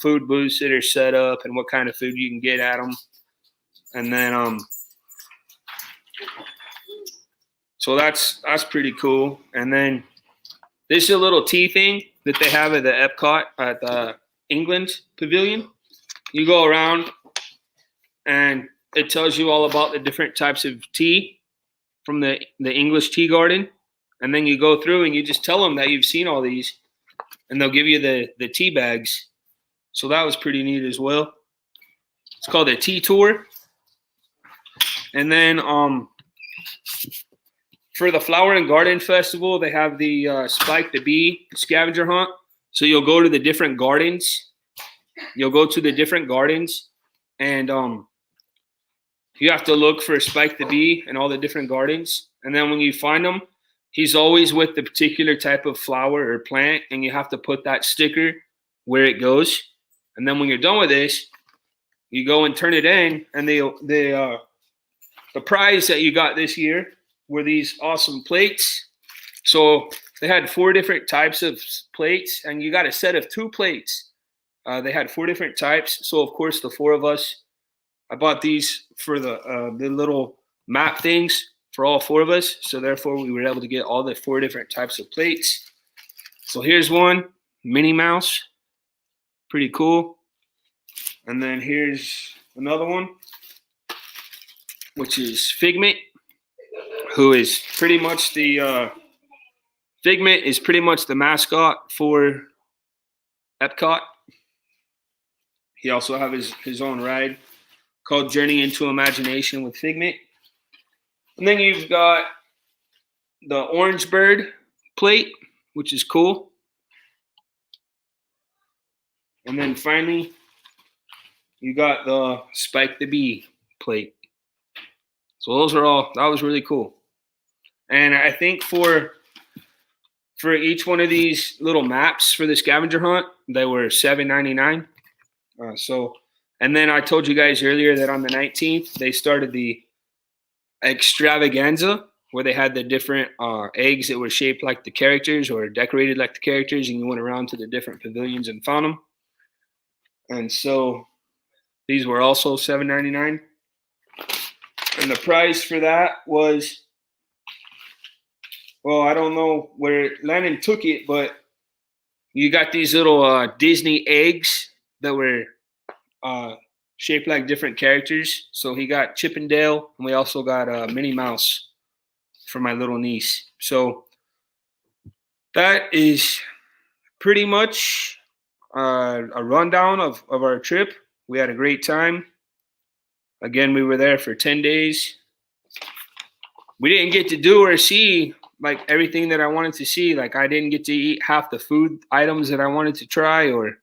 food booths that are set up and what kind of food you can get at them. And then, so that's pretty cool. And then this is a little tea thing that they have at the Epcot at the England Pavilion. You go around, and it tells you all about the different types of tea from the English tea garden. And then you go through and you just tell them that you've seen all these, and they'll give you the tea bags. So that was pretty neat as well. It's called a tea tour. And then for the Flower and Garden Festival, they have the Spike the Bee scavenger hunt. So you'll go to the different gardens. And you have to look for Spike the Bee in all the different gardens. And then when you find him, he's always with the particular type of flower or plant, and you have to put that sticker where it goes. And then when you're done with this, you go and turn it in, and the prize that you got this year were these awesome plates. So they had 4 different types of plates, and you got a set of 2 plates. They had 4 different types. So, of course, the 4 of us, I bought these for the little map things for all 4 of us. So, therefore, we were able to get all the 4 different types of plates. So, here's one, Minnie Mouse. Pretty cool. And then here's another one, which is Figment, who is pretty much Figment is pretty much the mascot for Epcot. He also has his own ride called Journey into Imagination with Figment. And then you've got the Orange Bird plate, which is cool. And then finally, you got the Spike the Bee plate. So those are all, that was really cool. And I think for each one of these little maps for the scavenger hunt, they were $7.99. And then I told you guys earlier that on the 19th, they started the extravaganza. where they had the different eggs that were shaped like the characters or decorated like the characters, and you went around to the different pavilions and found them. And so these were also $7.99. And the price for that was, well, I don't know where Landon took it, but you got these little Disney eggs that were shaped like different characters. So he got Chip and Dale, and we also got Minnie Mouse for my little niece. So that is pretty much a rundown of our trip. We had a great time. Again, we were there for 10 days. We didn't get to do or see like everything that I wanted to see. Like I didn't get to eat half the food items that I wanted to try or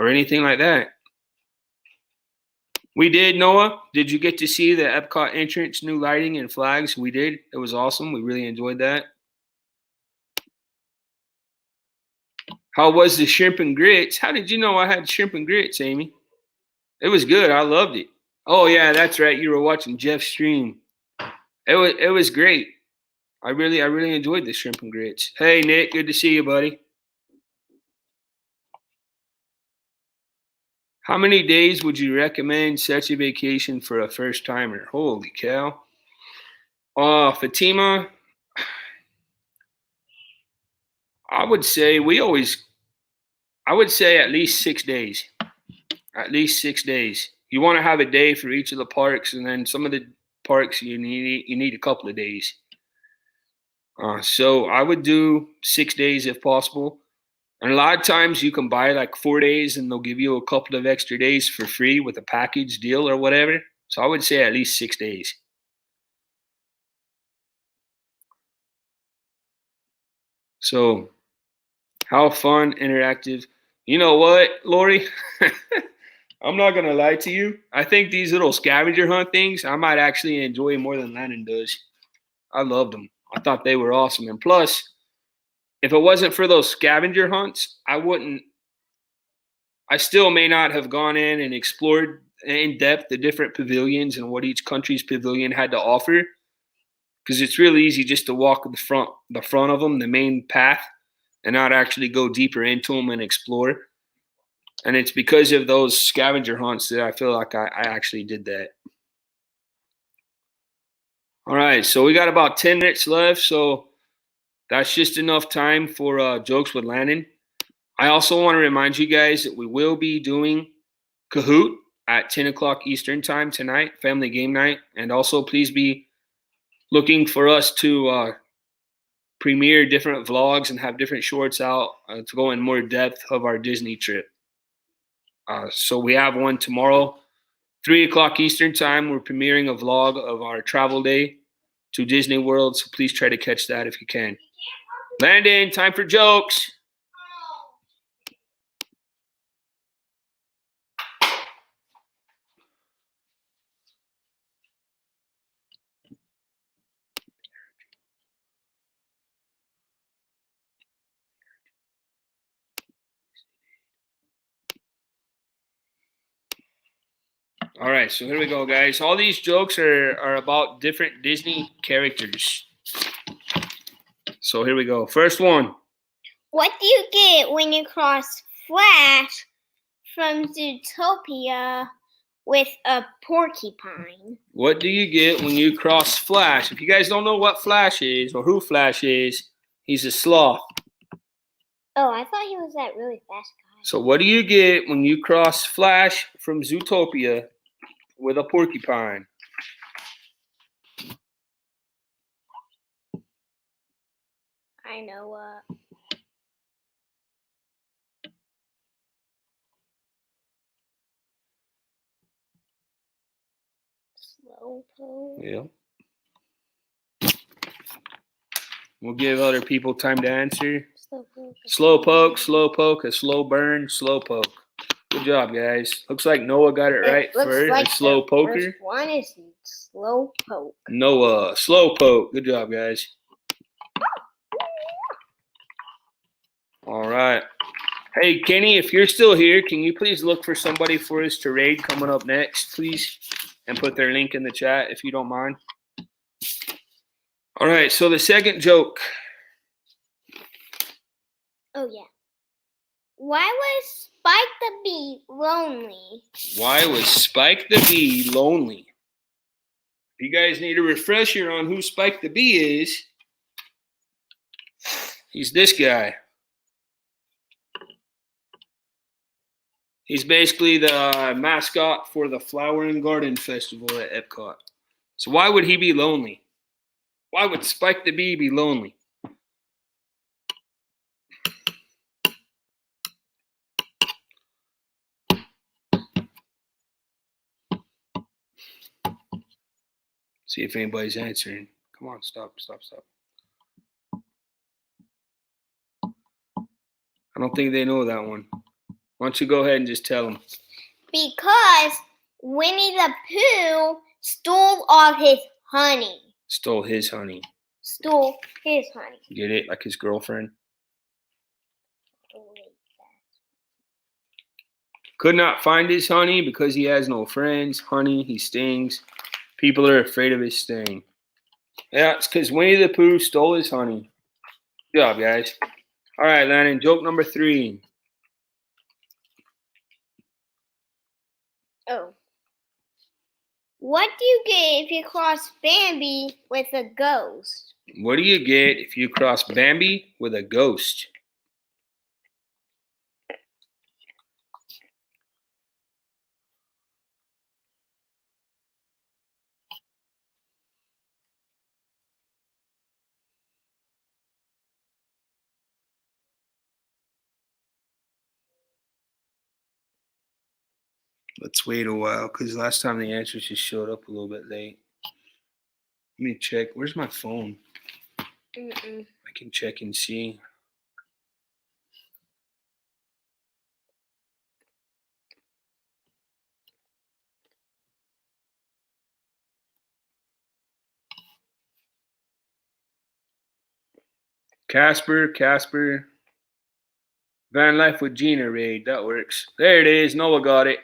anything like that. We did, Noah. Did you get to see the Epcot entrance, new lighting and flags? We did. It was awesome. We really enjoyed that. How was the shrimp and grits? How did you know I had shrimp and grits, Amy? It was good. I loved it. Oh yeah, that's right. You were watching Jeff's stream. It was great. I really enjoyed the shrimp and grits. Hey Nick, good to see you, buddy. How many days would you recommend such a vacation for a first timer? Holy cow. Fatima, I would say at least 6 days. At least 6 days. You want to have a day for each of the parks, and then some of the parks you need a couple of days. So I would do 6 days if possible. And a lot of times you can buy like 4 days and they'll give you a couple of extra days for free with a package deal or whatever. So I would say at least 6 days. So how fun, interactive. You know what, Lori? I'm not going to lie to you. I think these little scavenger hunt things, I might actually enjoy more than Landon does. I loved them. I thought they were awesome. And plus, if it wasn't for those scavenger hunts, I still may not have gone in and explored in depth the different pavilions and what each country's pavilion had to offer. Because it's really easy just to walk the front of them, the main path, and not actually go deeper into them and explore. And it's because of those scavenger hunts that I feel like I actually did that. All right, so we got about 10 minutes left, so that's just enough time for Jokes with Landon. I also want to remind you guys that we will be doing Kahoot at 10 o'clock Eastern time tonight, family game night. And also please be looking for us to premiere different vlogs and have different shorts out to go in more depth of our Disney trip. So we have one tomorrow, 3 o'clock Eastern time. We're premiering a vlog of our travel day to Disney World. So please try to catch that if you can. Landon, time for jokes. All right, so here we go, guys. All these jokes are about different Disney characters. So here we go. First one. What do you get when you cross Flash from Zootopia with a porcupine? What do you get when you cross Flash? If you guys don't know what Flash is or who Flash is, he's a sloth. Oh, I thought he was that really fast guy. So what do you get when you cross Flash from Zootopia with a porcupine? I know what. Slowpoke. Yeah. We'll give other people time to answer. Slowpoke. Slowpoke, a slow burn, slowpoke. Good job, guys. Looks like Noah got it right for like a slow poker. First one is Slowpoke. Noah, slowpoke. Good job, guys. All right. Hey, Kenny, if you're still here, can you please look for somebody for us to raid coming up next, please? And put their link in the chat if you don't mind. All right, so the second joke. Oh, yeah. Why was Spike the Bee lonely? Why was Spike the Bee lonely? If you guys need a refresher on who Spike the Bee is, he's this guy. He's basically the mascot for the Flower and Garden Festival at Epcot. So why would he be lonely? Why would Spike the Bee be lonely? See if anybody's answering. Come on, stop. I don't think they know that one. Why don't you go ahead and just tell them? Because Winnie the Pooh stole all his honey. Stole his honey. Stole his honey. Get it? Like his girlfriend? Could not find his honey because he has no friends. Honey, he stings. People are afraid of his sting. Yeah, it's because Winnie the Pooh stole his honey. Good job, guys. All right, Landon, joke number 3. Oh. What do you get if you cross Bambi with a ghost? What do you get if you cross Bambi with a ghost? Let's wait a while because last time the answers just showed up a little bit late. Let me check. Where's my phone? I can check and see. Casper. Van Life with Gina raid. That works. There it is. Noah got it.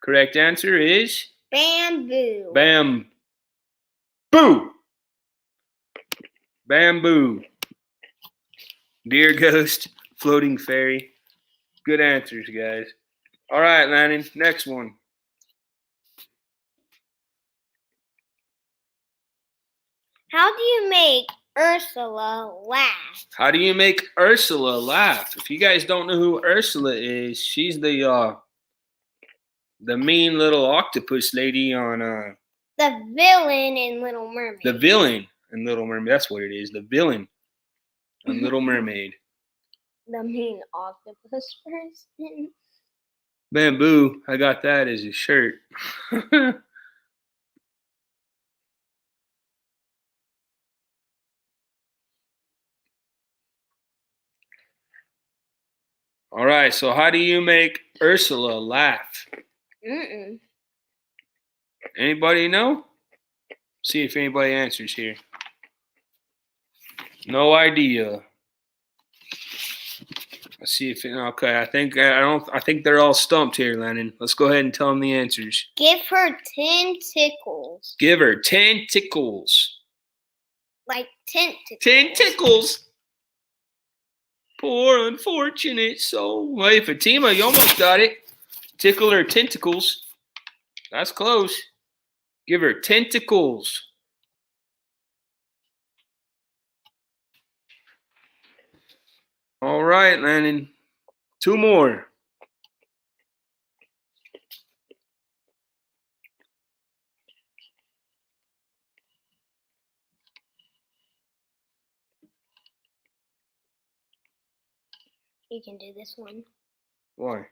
Correct answer is Bamboo. Bamboo. Bamboo. Deer ghost. Floating fairy. Good answers, guys. All right, Landon. Next one. How do you make Ursula laugh? How do you make Ursula laugh? If you guys don't know who Ursula is, she's the mean little octopus lady on The villain in Little Mermaid. the villain in Little Mermaid. That's what it is. The villain in Little Mermaid. The mean octopus person. Bamboo. I got that as a shirt. All right. So how do you make Ursula laugh? Anybody know? See if anybody answers here. No idea. Let's see if okay. I think they're all stumped here, Lennon. Let's go ahead and tell them the answers. Give her 10 tickles. Give her 10 tickles. Like tentacles. 10 tickles. Poor unfortunate soul. Hey, Fatima, you almost got it. Tickle her tentacles. That's close. Give her tentacles. All right, Landon. 2 more. You can do this one. Why?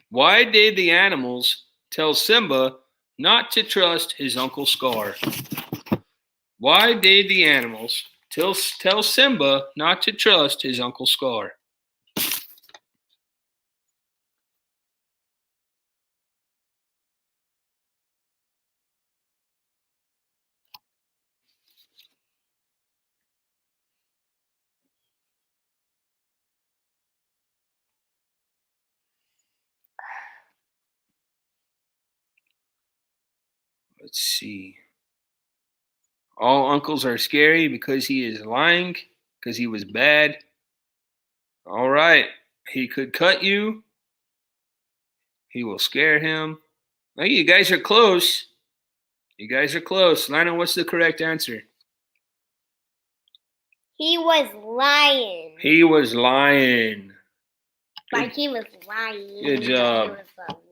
Why did the animals tell Simba not to trust his Uncle Scar? Why did the animals tell Simba not to trust his Uncle Scar? Let's see. All uncles are scary because he is lying, because he was bad. All right. He could cut you. He will scare him. Hey, you guys are close. You guys are close. Lana, what's the correct answer? He was lying. He was lying. Like he was lying. Good job. He was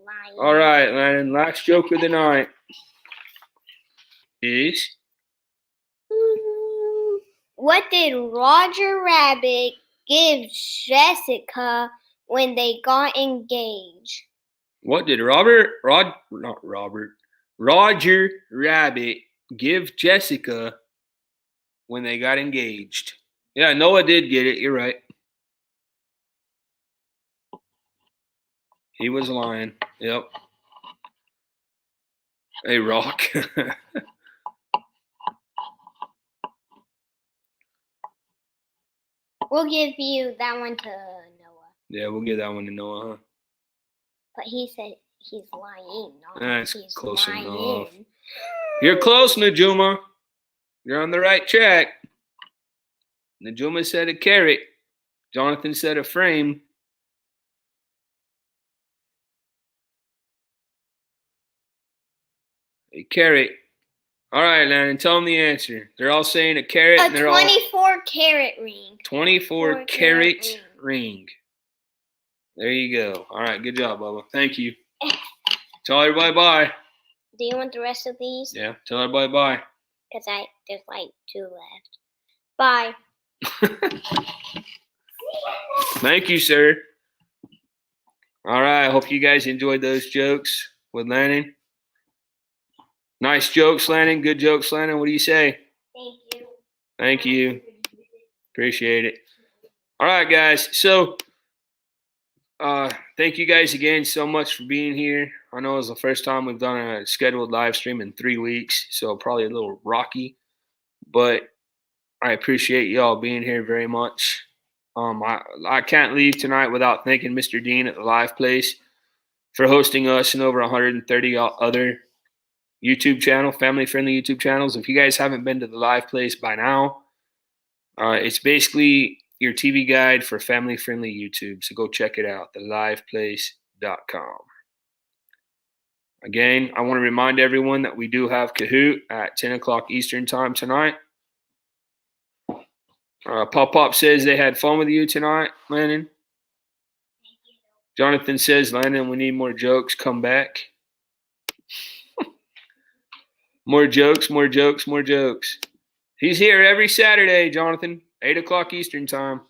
lying. All right, Landon. Last joke of the night is. What did Roger Rabbit give Jessica when they got engaged? What did Roger Rabbit give Jessica when they got engaged? Yeah, Noah did get it. You're right. He was lying. Yep. A rock. We'll give you that one to Noah. Yeah, we'll give that one to Noah, huh? But he said he's lying. That's he's close lying. enough. You're close, Najuma. You're on the right track. Najuma said a carrot. Jonathan said a frame. A carrot. All right, Landon, tell them the answer. They're all saying a carrot. A and they're 24-carat ring. 24-carat ring. There you go. All right, good job, Bubba. Thank you. Tell everybody bye. Do you want the rest of these? Yeah, tell everybody bye. Because there's like 2 left. Bye. Thank you, sir. All right, I hope you guys enjoyed those jokes with Landon. Nice jokes, Landon. Good jokes, Landon. What do you say? Thank you. Thank you. Appreciate it. All right, guys. So, thank you guys again so much for being here. I know it's the first time we've done a scheduled live stream in 3 weeks, so probably a little rocky, but I appreciate y'all being here very much. I can't leave tonight without thanking Mr. Dean at the Live Place for hosting us and over 130 other YouTube channel, family-friendly YouTube channels. If you guys haven't been to the Live Place by now, it's basically your TV guide for family-friendly YouTube. So go check it out, theliveplace.com. Again, I want to remind everyone that we do have Kahoot at 10 o'clock Eastern time tonight. Pop says they had fun with you tonight, Landon. Jonathan says, Landon, we need more jokes. Come back. More jokes, more jokes, more jokes. He's here every Saturday, Jonathan, 8 o'clock Eastern time.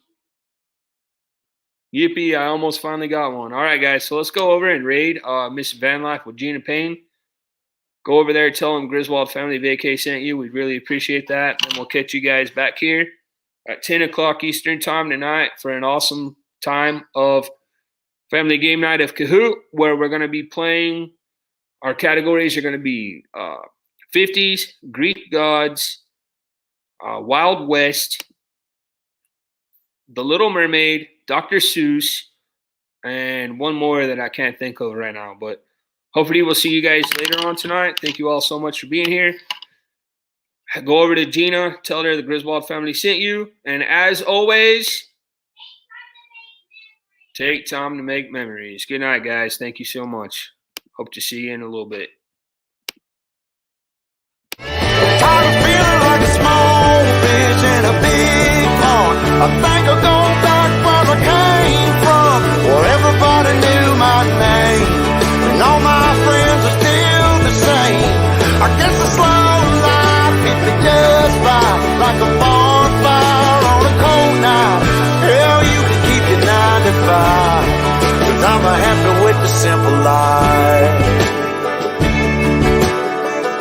Yippee, I almost finally got one. All right, guys, so let's go over and raid Miss Van Life with Gina Payne. Go over there, tell them Griswold Family Vacay sent you. We'd really appreciate that. And we'll catch you guys back here at 10 o'clock Eastern time tonight for an awesome time of Family Game Night of Kahoot, where we're going to be playing. Our categories are going to be 50s, Greek Gods, Wild West, The Little Mermaid, Dr. Seuss, and one more that I can't think of right now. But hopefully we'll see you guys later on tonight. Thank you all so much for being here. Go over to Gina, tell her the Griswold family sent you. And as always, take time to make memories. Good night, guys. Thank you so much. Hope to see you in a little bit. Tired of feeling like a small fish in a big pond. I think I'll go back where I came from, where everybody knew my name, and all my friends are still the same. I guess the slow life hit me just right, like a bonfire on a cold night. Hell, you can keep your 9 to 5, 'cause I'm happy with the simple life.